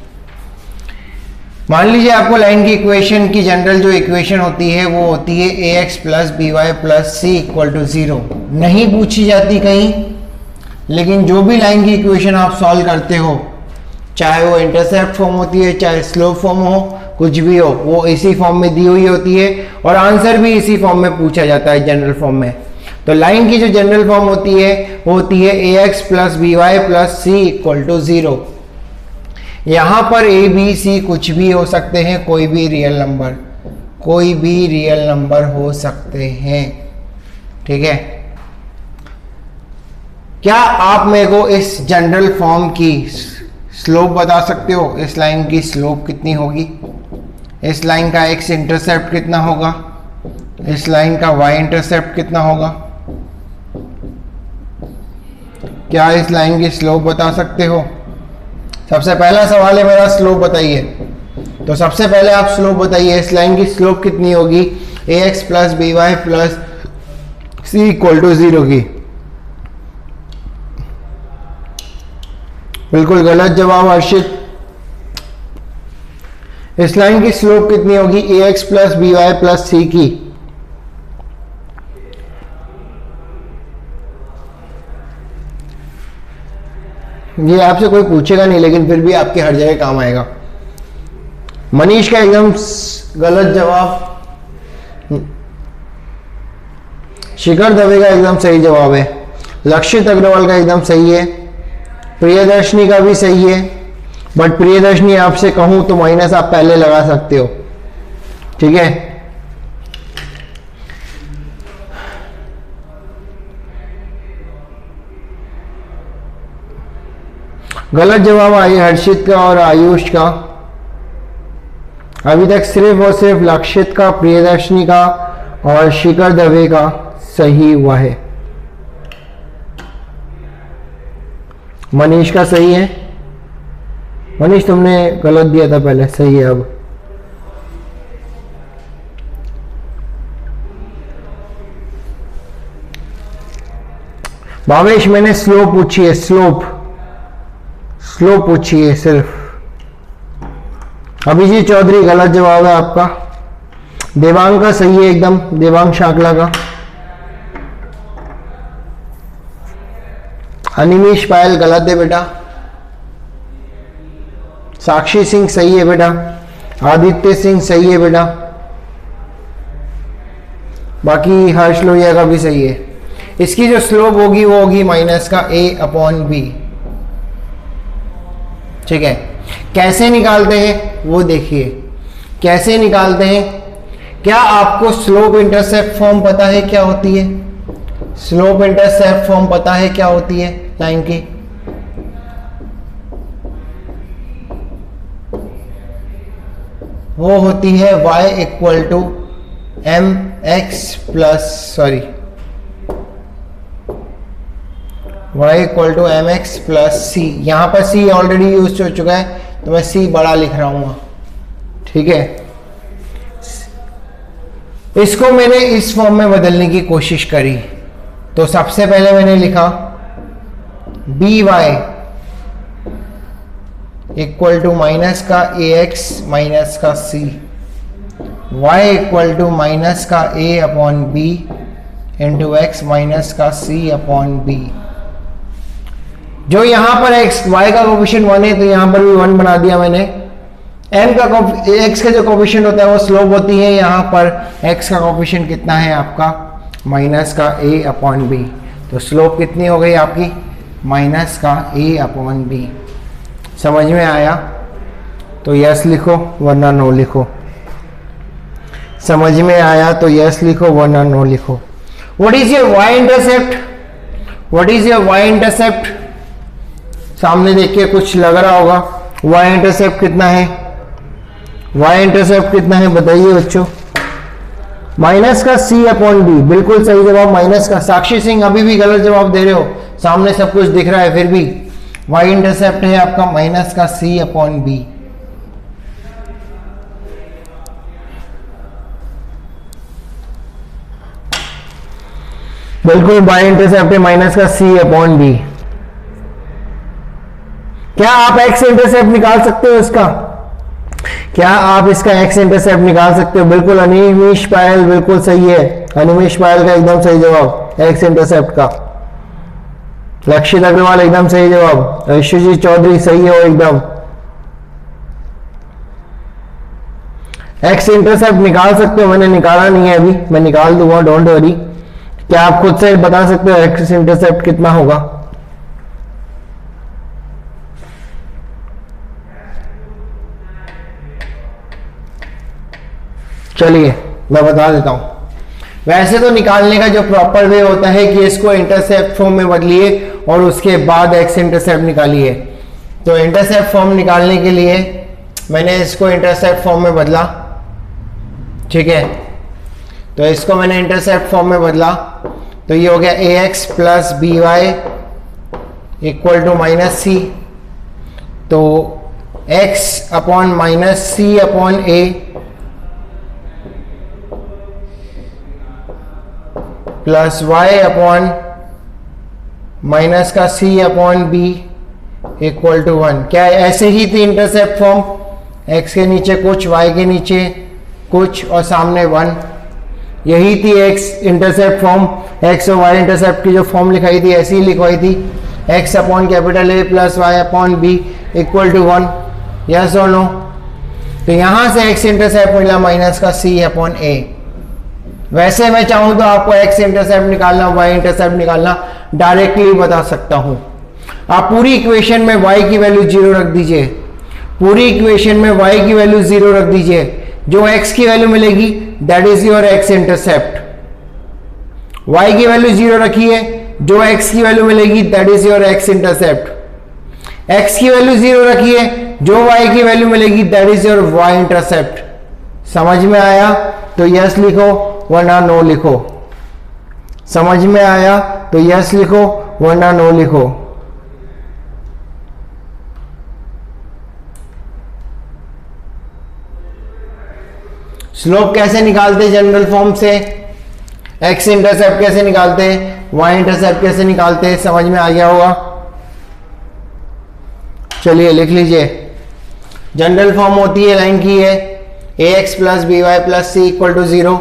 मान लीजिए आपको लाइन की इक्वेशन की जनरल जो इक्वेशन होती है वो होती है ax plus B Y plus C equal to 0। नहीं पूछी जाती कहीं, लेकिन जो भी लाइन की इक्वेशन आप सॉल्व करते हो, चाहे वो इंटरसेप्ट फॉर्म होती है, चाहे स्लोप फॉर्म हो, कुछ भी हो, वो इसी फॉर्म में दी हुई होती है और आंसर भी इसी फॉर्म में पूछा जाता है जनरल फॉर्म में। तो लाइन की जो जनरल फॉर्म होती है वो होती है ax plus B Y plus C equal to 0। यहां पर a b c कुछ भी हो सकते हैं, कोई भी रियल नंबर, कोई भी रियल नंबर हो सकते हैं, ठीक है। क्या आप मेरे को इस जनरल फॉर्म की स्लोप बता सकते हो, इस लाइन की स्लोप कितनी होगी, इस लाइन का एक्स इंटरसेप्ट कितना होगा, इस लाइन का वाई इंटरसेप्ट कितना होगा। क्या इस लाइन की स्लोप बता सकते हो? सबसे पहला सवाल है मेरा, स्लोप बताइए। तो सबसे पहले आप स्लोप बताइए, इस लाइन की स्लोप कितनी होगी, a x plus B Y plus C equal to 0 की। बिल्कुल गलत जवाब हर्षित। इस लाइन की स्लोप कितनी होगी, a x plus B Y plus c की। ये आपसे कोई पूछेगा नहीं, लेकिन फिर भी आपके हर जगह काम आएगा। मनीष का एकदम गलत जवाब। शिखर दवे का एकदम सही जवाब है। लक्षित अग्रवाल का एकदम सही है। प्रियदर्शनी का भी सही है, बट प्रियदर्शनी आपसे कहूं तो माइनस आप पहले लगा सकते हो, ठीक है। गलत जवाब आई हर्षित का और आयुष का। अभी तक सिर्फ और सिर्फ लक्षित का, प्रियदर्शनी का और शिखर दवे का सही हुआ है। मनीष का सही है। मनीष तुमने गलत दिया था पहले, सही है अब। भावेश मैंने स्लोप पूछी है, स्लोप पूछी है सिर्फ। अभिजीत चौधरी गलत जवाब है आपका। देवांग का सही है एकदम, देवांग शाकला का। अनिमेश पायल गलत है बेटा। साक्षी सिंह सही है बेटा। आदित्य सिंह सही है बेटा। बाकी हर्ष लोहिया का भी सही है। इसकी जो स्लोप होगी वो होगी माइनस का a अपॉन बी, ठीक है। कैसे निकालते हैं वो देखिए, कैसे निकालते हैं। क्या आपको स्लोप इंटरसेप्ट फॉर्म पता है क्या होती है? स्लोप इंटरसेप्ट फॉर्म पता है क्या होती है लाइन की? वो होती है y equal to m x plus sorry y equal to m x plus c. यहां पर c ऑलरेडी यूज हो चुका है तो मैं c बड़ा लिख रहा हूं, ठीक है। इसको मैंने इस फॉर्म में बदलने की कोशिश करी। तो सबसे पहले मैंने लिखा b y equal to minus का ए एक्स माइनस का c, y equal to minus का a upon b into x minus का सी अपॉन बी। जो यहां पर एक्स वाई का कोफिशिएंट 1 है तो यहां पर भी 1 बना दिया मैंने। एम का एक्स का जो कोफिशिएंट होता है वो स्लोप होती है, यहां पर एक्स का कोफिशिएंट कितना है आपका माइनस का ए अपॉन बी। तो स्लोप कितनी हो गई आपकी माइनस का ए अपॉन बी। समझ में आया तो यस लिखो वरना नो लिखो। समझ में आया तो यस लिखो वरना नो लिखो। What is your Y intercept? What is your Y intercept? सामने देखिए कुछ लग रहा होगा। वाई इंटरसेप्ट कितना है? वाई इंटरसेप्ट कितना है बताइए बच्चों। माइनस का सी अपॉन बी, बिल्कुल सही जवाब माइनस का। साक्षी सिंह अभी भी गलत जवाब दे रहे हो, सामने सब कुछ दिख रहा है फिर भी। वाई इंटरसेप्ट है आपका माइनस का सी अपॉन बी। बिल्कुल वाई इंटरसेप्ट है माइनस का सी अपॉन बी। क्या आप एक्स इंटरसेप्ट निकाल सकते हो इसका? क्या आप इसका एक्स इंटरसेप्ट निकाल सकते हो? बिल्कुल अनिमेश पायल बिल्कुल सही है। अनिमेश पायल का एकदम सही जवाब एक्स इंटरसेप्ट का। लक्षित अग्रवाल एकदम सही जवाब। विश्वजीत चौधरी सही हो एकदम। एक्स इंटरसेप्ट निकाल सकते हो, मैंने निकाला नहीं है अभी, मैं निकाल दूंगा, डोंट वरी। क्या आप खुद से बता सकते हो एक्स इंटरसेप्ट कितना होगा? चलिए मैं बता देता हूं। वैसे तो निकालने का जो प्रॉपर वे होता है कि इसको इंटरसेप्ट फॉर्म में बदलिए और उसके बाद एक्स इंटरसेप्ट निकालिए। तो इंटरसेप्ट फॉर्म निकालने के लिए मैंने इसको इंटरसेप्ट फॉर्म में बदला, ठीक है। तो इसको मैंने इंटरसेप्ट फॉर्म में बदला, तो ये हो गया a x plus B y equal to minus c. तो x upon minus c upon ए प्लस वाई अपॉन माइनस का c upon B equal to 1। क्या ऐसे ही थी इंटरसेप्ट फॉर्म, x के नीचे कुछ, y के नीचे कुछ और सामने 1। यही थी x इंटरसेप्ट फॉर्म, x और y इंटरसेप्ट की जो फॉर्म लिखाई थी ऐसी ही लिखवाई थी, x upon capital A plus Y upon B equal to 1। Yes और नो? तो यहां से x इंटरसेप्ट मिला माइनस का c अपॉन a। वैसे मैं चाहूं तो आपको x इंटरसेप्ट निकालना, y इंटरसेप्ट निकालना डायरेक्टली बता सकता हूं। आप पूरी इक्वेशन में y की वैल्यू 0 रख दीजिए, पूरी इक्वेशन में y की वैल्यू 0 रख दीजिए, जो x की वैल्यू मिलेगी that is your x intercept. y की वैल्यू 0 रखिए, जो x की वैल्यू मिलेगी that is your x intercept. x की वैल्यू 0 रखिए, जो y की वैल्यू मिलेगी that is your y intercept. समझ में आया तो यस लिखो वरना नो लिखो। समझ में आया तो यस लिखो वरना नो लिखो। स्लोप कैसे निकालते जनरल फॉर्म से, x इंटरसेप्ट कैसे निकालते, y इंटरसेप्ट कैसे निकालते, समझ में आ गया होगा। चलिए लिख लीजिए। जनरल फॉर्म होती है लाइन की है a x plus B Y plus C equal to 0।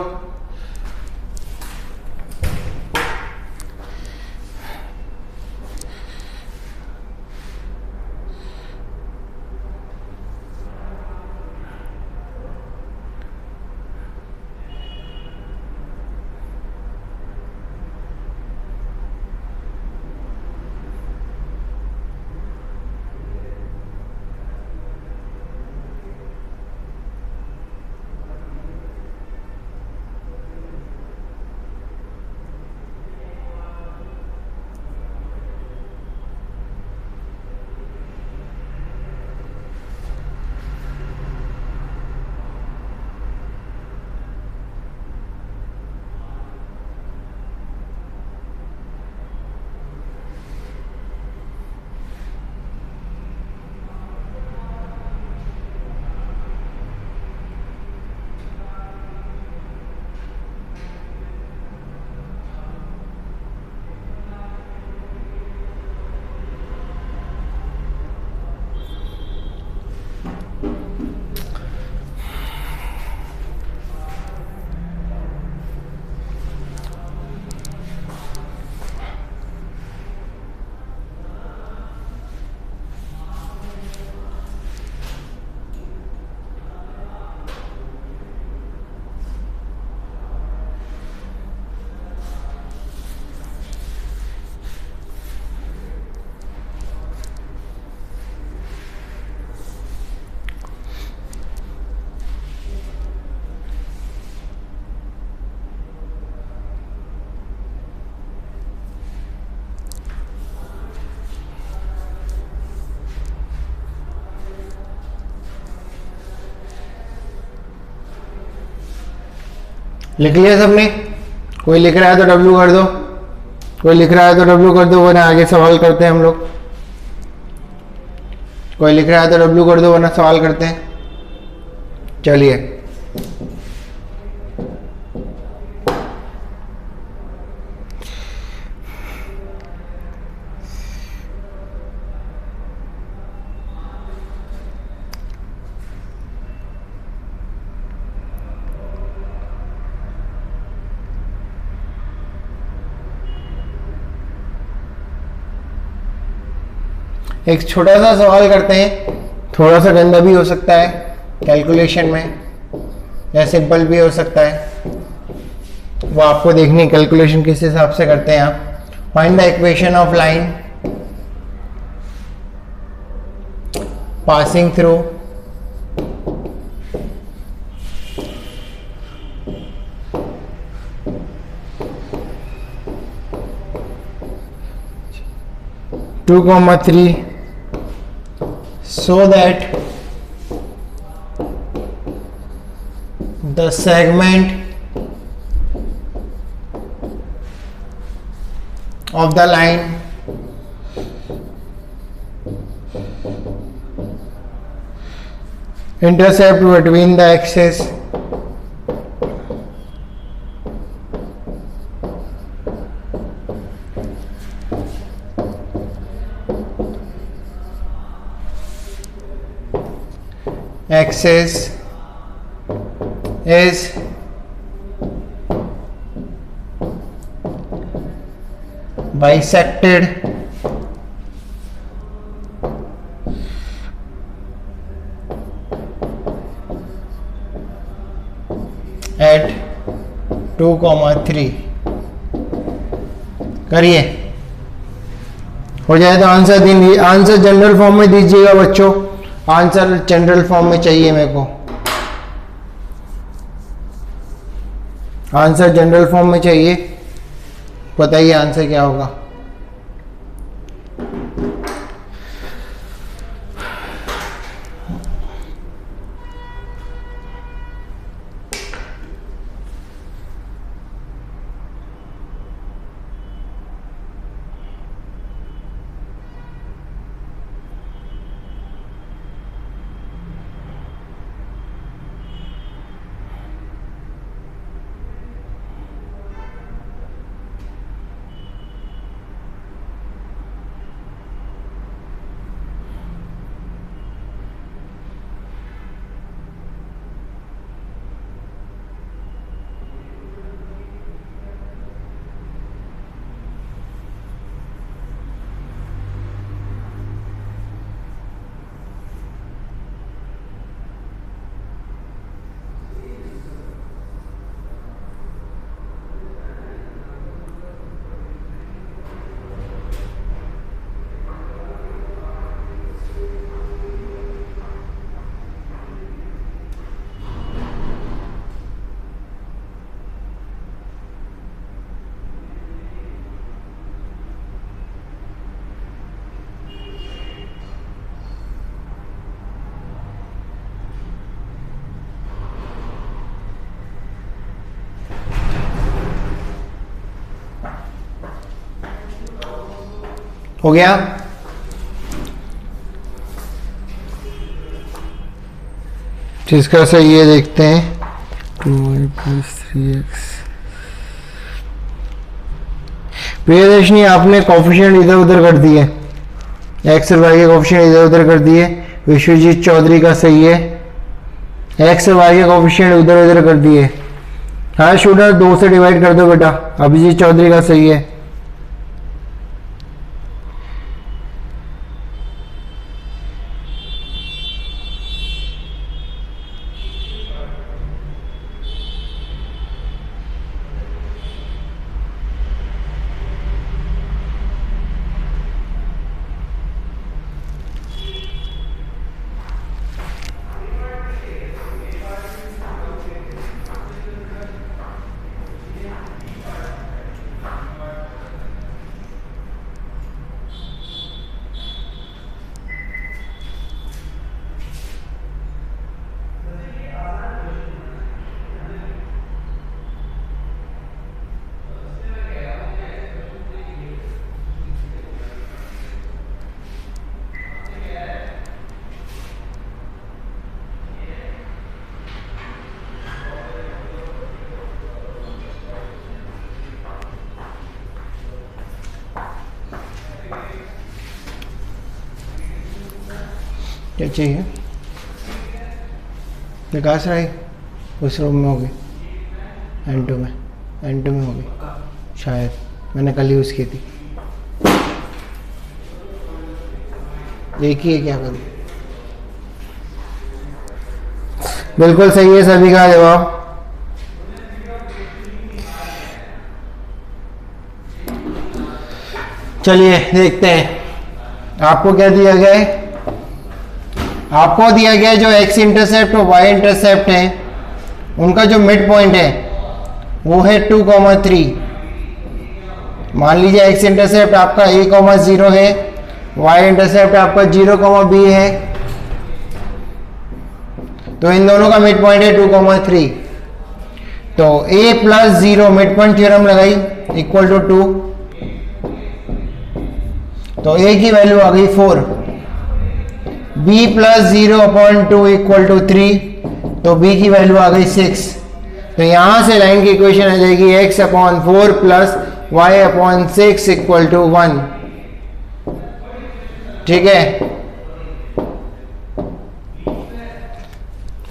लिख लिया सबने? कोई लिख रहा है तो डब्ल्यू कर दो, कोई लिख रहा है तो डब्ल्यू कर दो वरना आगे सवाल करते हैं हम लोग। कोई लिख रहा है तो डब्ल्यू कर दो वरना सवाल करते हैं। चलिए एक छोटा सा सवाल करते हैं, थोड़ा सा गंदा भी हो सकता है कैलकुलेशन में या सिंपल भी हो सकता है, वो आपको देखनी कैलकुलेशन किस हिसाब से करते हैं आप। Find the equation of line passing through (2, 3 so that the segment of the line intercept between the axis is bisected at 2,3 करिए, हो जाए तो आंसर दीजिए। आंसर जनरल फॉर्म में दीजिएगा बच्चों, आंसर जनरल फॉर्म में चाहिए मेरे को, आंसर जनरल फॉर्म में चाहिए। बताइए आंसर क्या होगा। हो गया। जिसका सही है देखते हैं, 2y + 3x। प्रियदर्शनी आपने कोफिशिएंट इधर उधर कर दिए, एक्स और वाई के कोफिशिएंट इधर उधर कर दिए। विश्वजीत चौधरी का सही है, एक्स और वाई के कोफिशिएंट उधर उधर कर दिए। हाँ स्टूडेंट 2 से डिवाइड कर दो बेटा। अभिजीत चौधरी का सही है। क्या चाहिए? विकास राय उस रूम में होगी, N2 में होगी शायद, मैंने कल यूज़ की थी। देखिए क्या करूँ। बिल्कुल सही है सभी का जवाब। चलिए देखते हैं आपको क्या दिया गया है। आपको दिया गया है जो x इंटरसेप्ट और y इंटरसेप्ट है उनका जो मिड पॉइंट है वो है 2,3। मान लीजिए x इंटरसेप्ट आपका a, 0 है, y इंटरसेप्ट आपका 0, b है। तो इन दोनों का मिड पॉइंट है 2,3। तो a plus 0 mid point theorem लगाई इक्वल टू 2, तो a की वैल्यू आ गई 4। b प्लस 0/2 इक्वल टू 3, तो b की वैल्यू आ गई 6। तो यहां से लाइन की इक्वेशन आ जाएगी x/4 plus y/6 equal to 1। ठीक है,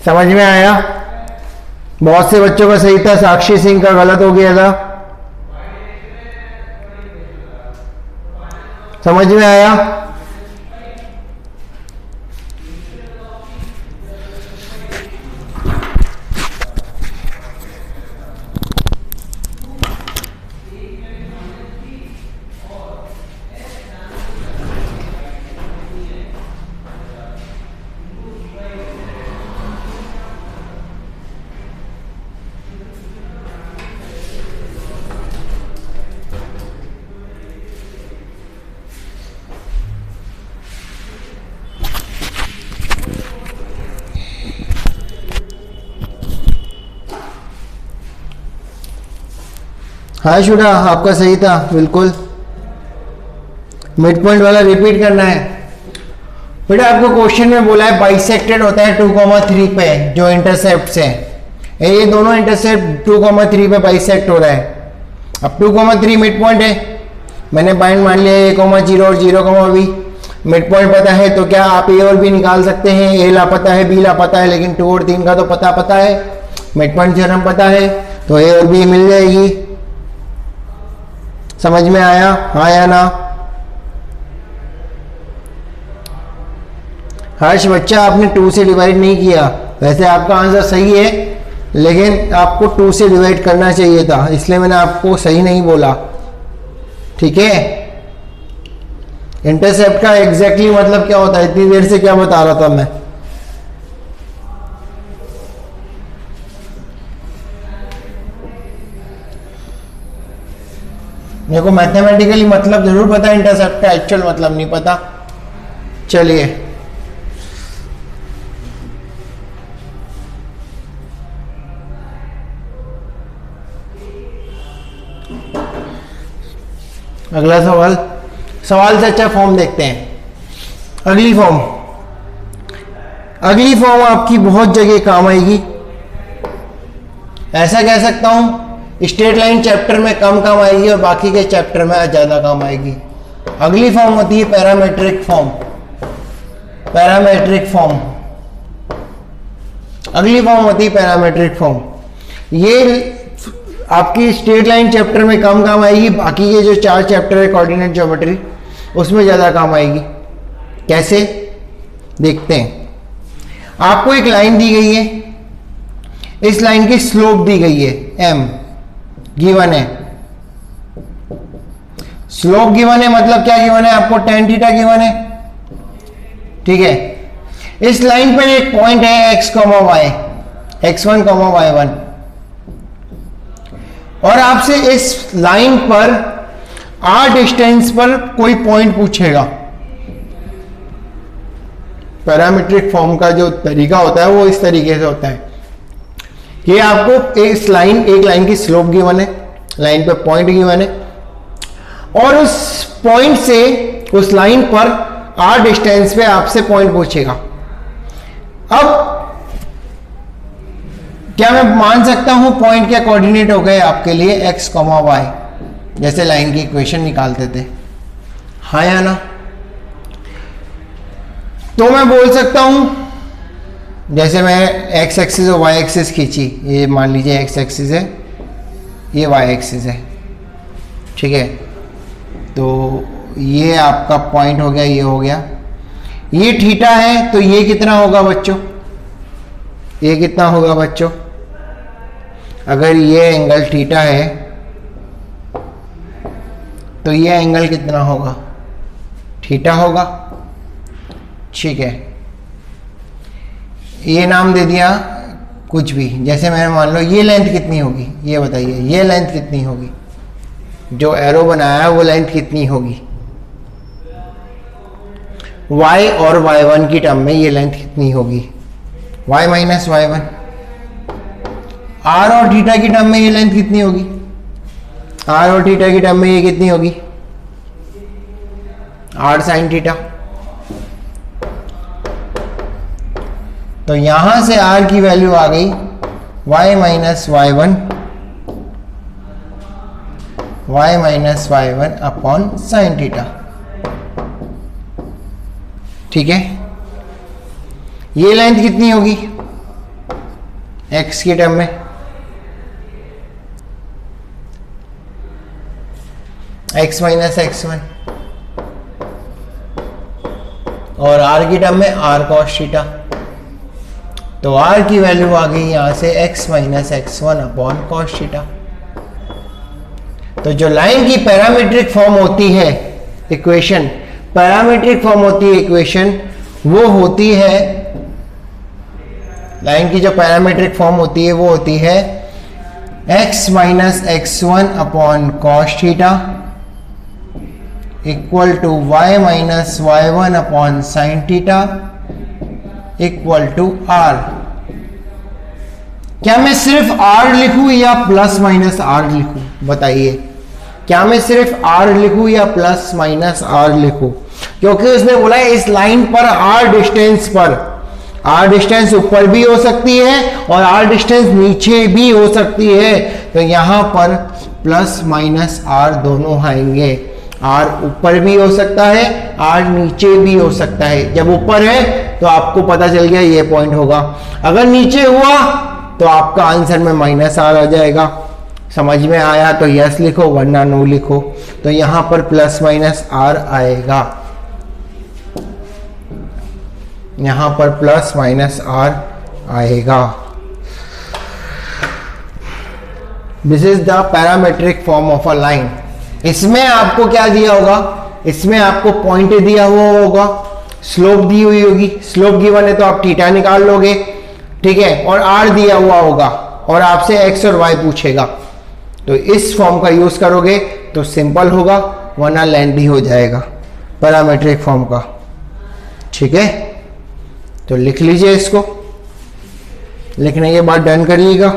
समझ में आया? बहुत से बच्चों का सही था, साक्षी सिंह का गलत हो गया था। समझ में आया? हाँ शुडा, आपका सही था बिल्कुल। मिड पॉइंट वाला रिपीट करना है बेटा। आपको क्वेश्चन में बोला है बाइसेक्टेड होता है 2,3 पे, जो इंटरसेप्ट है ये दोनों इंटरसेप्ट 2,3 पे बाइसेक्ट हो रहा है। अब 2,3 मिड पॉइंट है, मैंने पॉइंट मान लिया a,0 और 0,b। मिड पॉइंट पता है तो क्या आप a और b निकाल सकते हैं। a लापता है, b लापता है, लेकिन 2 और 3 का तो पता है। मिड पॉइंट थ्योरम पता है तो a और b मिल जाएगी। समझ में आया? हाँ या ना? हर्ष बच्चा, आपने 2 से डिवाइड नहीं किया। वैसे आपका आंसर सही है, लेकिन आपको 2 से डिवाइड करना चाहिए था, इसलिए मैंने आपको सही नहीं बोला। ठीक है, इंटरसेप्ट का एग्जैक्टली मतलब क्या होता है? इतनी देर से क्या बता रहा था मैं? मेरे को मैथमेटिकली मतलब जरूर पता है, इंटरसेप्ट का एक्चुअल मतलब नहीं पता। चलिए, अगला सवाल से अच्छा फॉर्म देखते हैं। अगली फॉर्म आपकी बहुत जगह काम आएगी। ऐसा कह सकता हूं, स्ट्रेट लाइन चैप्टर में कम काम आएगी और बाकी के चैप्टर में ज्यादा काम आएगी। अगली फॉर्म होती है पैरामेट्रिक फॉर्म। अगली फॉर्म होती है पैरामेट्रिक फॉर्म। ये आपकी स्ट्रेट लाइन चैप्टर में कम काम आएगी, बाकी के जो 4 चैप्टर है कोऑर्डिनेट ज्योमेट्री, उसमें ज्यादा काम आएगी। कैसे देखते हैं। आपको एक लाइन दी गई है, इस लाइन की स्लोप दी गई है m गिवन है। स्लोप गिवन है मतलब क्या गिवन है? आपको tan थीटा गिवन है। ठीक है, इस लाइन पर एक पॉइंट है x, y, x1, y1, और आपसे इस लाइन पर r डिस्टेंस पर कोई पॉइंट पूछेगा। पैरामीट्रिक फॉर्म का जो तरीका होता है वो इस तरीके से होता है कि आपको एक लाइन की स्लोप गिवन है, लाइन पे पॉइंट गिवन है, और उस पॉइंट से उस लाइन पर r डिस्टेंस पे आपसे पॉइंट पूछेगा। अब क्या मैं मान सकता हूं पॉइंट के कोऑर्डिनेट हो गए आपके लिए x, y, जैसे लाइन की इक्वेशन निकालते थे? हाँ या ना? तो मैं बोल सकता हूं, जैसे मैं x एक्सिस और y एक्सिस खींची, ये मान लीजिए x एक्सिस है, ये y एक्सिस है। ठीक है, तो ये आपका पॉइंट हो गया, ये हो गया। ये थीटा है तो ये कितना होगा बच्चों? ये कितना होगा बच्चों? अगर ये एंगल थीटा है तो ये एंगल कितना होगा? थीटा होगा। ठीक है, ये नाम दे दिया कुछ भी, जैसे मैंने मान लो ये लेंथ कितनी होगी, ये बताइए, ये लेंथ कितनी होगी? जो एरो बनाया है वो लेंथ कितनी होगी? y और y1 की टर्म में ये लेंथ कितनी होगी? y minus y1। r और थीटा की टर्म में ये लेंथ कितनी होगी? r और थीटा की टर्म में ये कितनी होगी? r sine theta. तो यहां से r की वैल्यू आ गई y minus y1 upon sine theta. ठीक है, ये लेंथ कितनी होगी x की टर्म में? x माइनस x1 और r की टर्म में r cos थीटा। तो r की वैल्यू आ गई यहां से x minus x1 upon cos theta. तो जो लाइन की पैरामीट्रिक फॉर्म होती है इक्वेशन, पैरामीट्रिक फॉर्म होती है इक्वेशन, वो होती है, लाइन की जो पैरामीट्रिक फॉर्म होती है वो होती है x minus x1 upon cos theta equal to y minus y1 upon sine theta equal to r। क्या मैं सिर्फ r लिखूं या प्लस माइनस r लिखूं? बताइए, क्या मैं सिर्फ r लिखूं या प्लस माइनस r लिखूं? क्योंकि उसने बोला है इस लाइन पर r डिस्टेंस पर, r डिस्टेंस ऊपर भी हो सकती है और r डिस्टेंस नीचे भी हो सकती है। तो यहां पर प्लस माइनस r दोनों आएंगे। r ऊपर भी हो सकता है, r नीचे भी हो सकता है। जब ऊपर है तो आपको पता चल गया ये पॉइंट होगा, अगर नीचे हुआ तो आपका आंसर में माइनस r आ जाएगा। समझ में आया तो यस लिखो, वरना नो लिखो। तो यहां पर प्लस माइनस r आएगा, यहां पर प्लस माइनस r आएगा। This is the parametric form of a line. इसमें आपको क्या दिया होगा? इसमें आपको पॉइंट दिया हुआ होगा, स्लोप दी हुई होगी, स्लोप गिवन है तो आप थीटा निकाल लोगे, ठीक है, और r दिया हुआ होगा और आपसे x और y पूछेगा। तो इस फॉर्म का यूज करोगे तो सिंपल होगा, वरना लेंथी हो जाएगा पैरामेट्रिक फॉर्म का। ठीक है, तो लिख लीजिए इसको, लिखने के बाद डन करिएगा।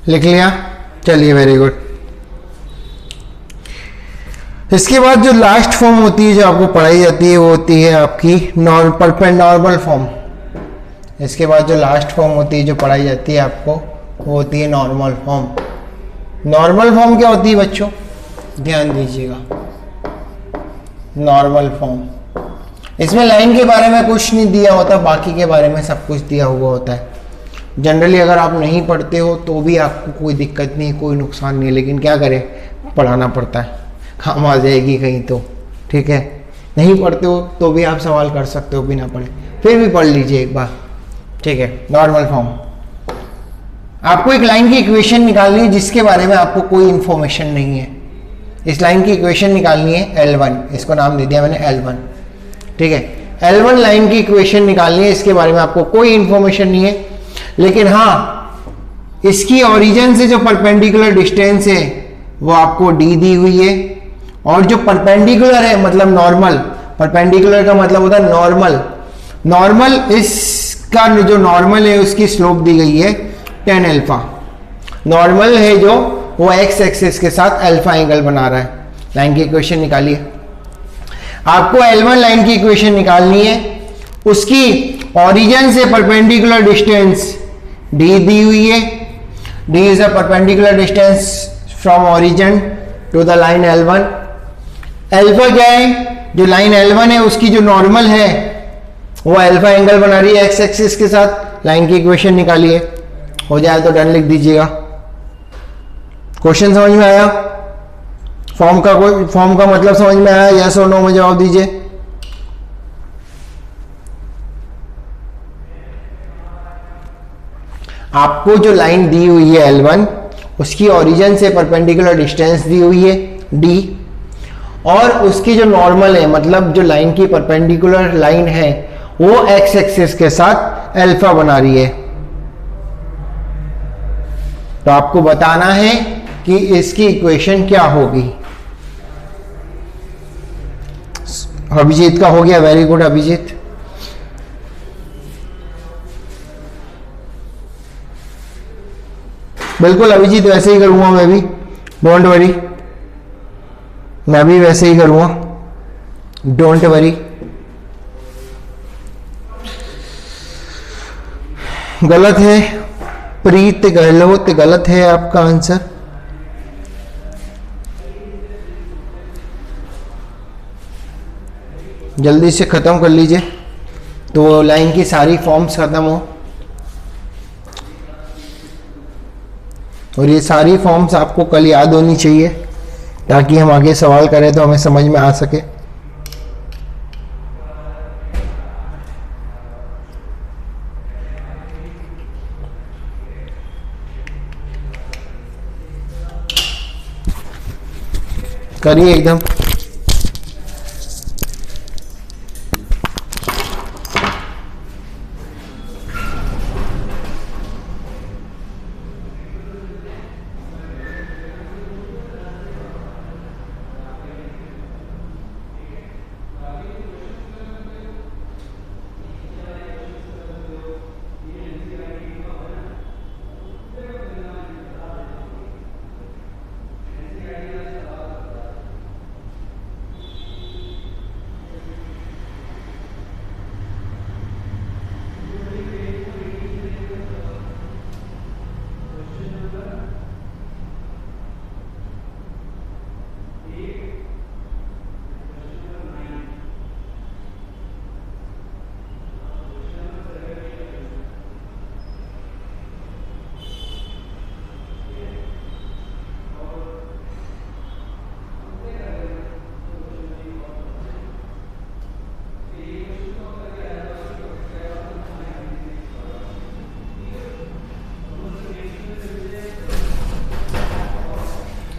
लिख लिया, चलिए वेरी गुड। इसके बाद जो लास्ट फॉर्म होती है जो आपको पढ़ाई जाती है वो होती है आपकी नॉर्मल फॉर्म। इसके बाद जो लास्ट फॉर्म होती है जो पढ़ाई जाती है आपको वो होती है नॉर्मल फॉर्म। नॉर्मल फॉर्म क्या होती है बच्चों, ध्यान दीजिएगा। नॉर्मल फॉर्म, इसमें लाइन के बारे में कुछ नहीं दिया होता, बाकी के बारे में सब कुछ दिया हुआ होता है। जनरली अगर आप नहीं पढ़ते हो तो भी आपको कोई दिक्कत नहीं, कोई नुकसान नहीं, लेकिन क्या करें, पढ़ाना पड़ता है, काम आ जाएगी कहीं तो, ठीक है। नहीं पढ़ते हो तो भी आप सवाल कर सकते हो बिना पढ़े, फिर भी पढ़ लीजिए एक बार, ठीक है। नॉर्मल फॉर्म, आपको एक लाइन की इक्वेशन निकालनी है जिसके बारे में आपको कोई इंफॉर्मेशन नहीं है। इस लाइन की इक्वेशन निकालनी है L1, इसको नाम दे दिया मैंने L1, ठीक है। L1 लाइन की इक्वेशन निकालनी है, इसके बारे में आपको कोई इंफॉर्मेशन नहीं है, लेकिन हाँ इसकी ओरिजिन से जो परपेंडिकुलर डिस्टेंस है वो आपको d दी हुई है, और जो परपेंडिकुलर है मतलब नॉर्मल, परपेंडिकुलर का मतलब होता है नॉर्मल, नॉर्मल इसका जो नॉर्मल है उसकी स्लोप दी गई है tan अल्फा। नॉर्मल है जो वो x एक्सिस के साथ अल्फा एंगल बना रहा है। लाइन की इक्वेशन निकालिए। आपको L1 लाइन की इक्वेशन निकालनी है, उसकी ओरिजिन से परपेंडिकुलर डिस्टेंस d दी हुई है, d is the perpendicular distance from origin to the line L1। Alpha क्या है, जो लाइन L1 है उसकी जो नॉर्मल है वो अल्फा एंगल बना रही है x एक्सिस के साथ। लाइन की इक्वेशन निकालिए, हो जाए तो डन लिख दीजिएगा। क्वेश्चन समझ में आया? फॉर्म का मतलब समझ में आया? यस और नो में जवाब दीजिए। आपको जो लाइन दी हुई है L1 उसकी ओरिजिन से परपेंडिकुलर डिस्टेंस दी हुई है d, और उसकी जो नॉर्मल है मतलब जो लाइन की परपेंडिकुलर लाइन है वो x एक्सिस के साथ अल्फा बना रही है। तो आपको बताना है कि इसकी इक्वेशन क्या होगी। अभिजीत का हो गया, वेरी गुड अभिजीत। बिल्कुल अभिजीत, वैसे ही करूंगा मैं भी, डोंट वरी, मैं भी वैसे ही करूंगा, डोंट वरी। गलत है प्रीत गहलोत, गलत है आपका आंसर। जल्दी से खत्म कर लीजिए तो लाइन की सारी फॉर्म्स खत्म हो, और ये सारी फॉर्म्स आपको कल याद होनी चाहिए ताकि हम आगे सवाल करें तो हमें समझ में आ सके। करिए एकदम।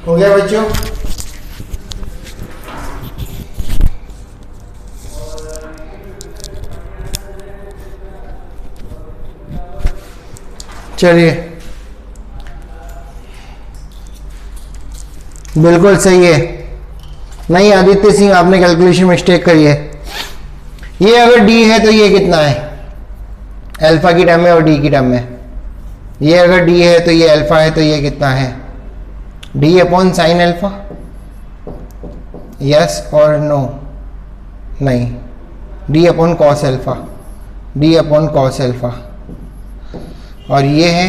हो गया बच्चों? चलिए, बिल्कुल सही है। नहीं आदित्य सिंह, आपने कैलकुलेशन मिस्टेक करी है। ये अगर डी है तो ये कितना है? अल्फा की टर्म में और डी की टर्म में। ये अगर डी है तो ये अल्फा है, तो ये कितना है? D upon sine alpha. Yes और नो? नहीं, D upon cos alpha, D upon cos alpha. और ये है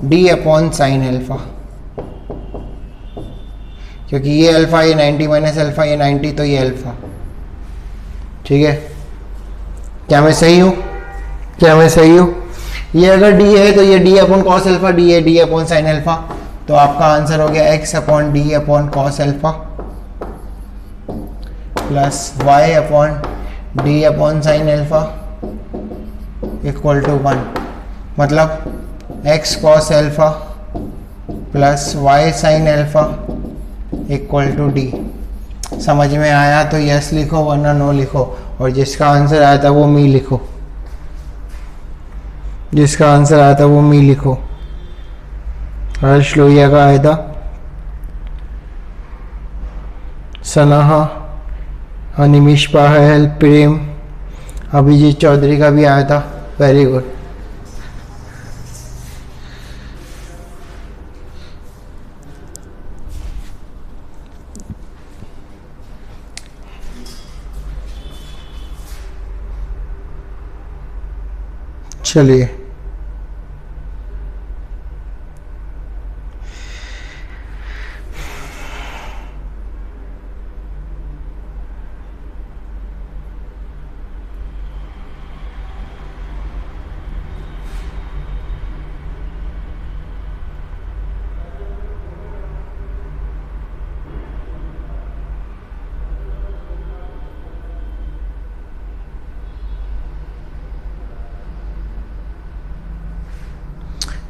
डी अपॉन साइन अल्फा, क्योंकि ये अल्फा, ये 90 माइनस अल्फा, ये 90, तो ये अल्फा। ठीक है, क्या मैं सही हूँ? क्या मैं सही हूँ? ये अगर डी है तो ये D upon cos alpha, D है डी अपॉन साइन अल्फा, तो आपका आंसर हो गया X upon D upon cos alpha plus Y upon D upon sine alpha equal to 1, मतलब X cos alpha plus Y sine alpha equal to D. समझ में आया तो यस लिखो वरना नो लिखो, और जिसका आंसर आया था वो मी लिखो, जिसका आंसर आया था वो मी लिखो। हर्ष लोहिया का आया था, सनाहा, अनिमिश पाहल, प्रेम, अभिजीत चौधरी का भी आया था। Very good. चलिए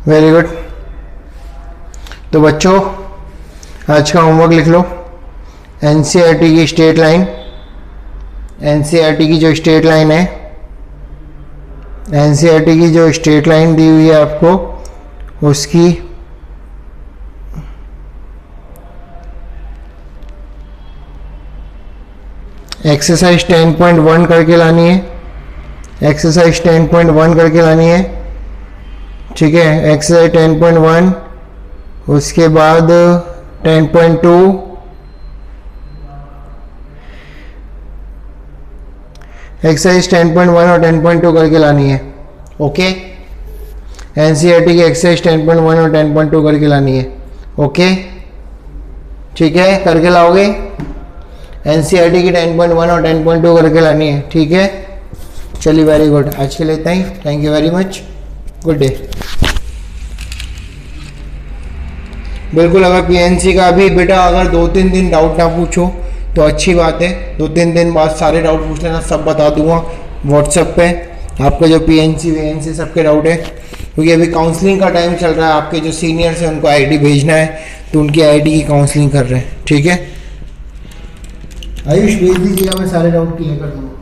वेरी गुड। तो बच्चों आज का होमवर्क लिख लो। एनसीईआरटी की स्ट्रेट लाइन, एनसीईआरटी की जो स्ट्रेट लाइन है, एनसीईआरटी की जो स्ट्रेट लाइन दी हुई है आपको, उसकी एक्सरसाइज 10.1 करके लानी है, एक्सरसाइज 10.1 करके लानी है। ठीक है, एक्सरसाइज 10.1, उसके बाद 10.2, एक्सरसाइज 10.1 और 10.2 करके लानी है। ओके, एनसीईआरटी की एक्सरसाइज 10.1 और 10.2 करके लानी है। ओके ठीक है, करके लाओगे। एनसीईआरटी की 10.1 और 10.2 करके लानी है। ठीक है, चलिए वेरी गुड। आज के लिए इतना ही। Thank you very much, good day. बिल्कुल, अगर पीएनसी का भी बेटा अगर 2-3 दिन डाउट ना पूछो तो अच्छी बात है। 2-3 दिन बाद सारे डाउट पूछ लेना, सब बता दूंगा व्हाट्सएप पे आपका जो पीएनसी वीएनसी सबके डाउट है, क्योंकि अभी काउंसलिंग का टाइम चल रहा है। आपके जो सीनियर्स हैं उनको आईडी भेजना है तो उनकी आईडी की काउंसलिंग कर रहे हैं। ठीक है, आयुष भेज दीजिएगा, मैं सारे डाउट क्लियर कर दूँगा।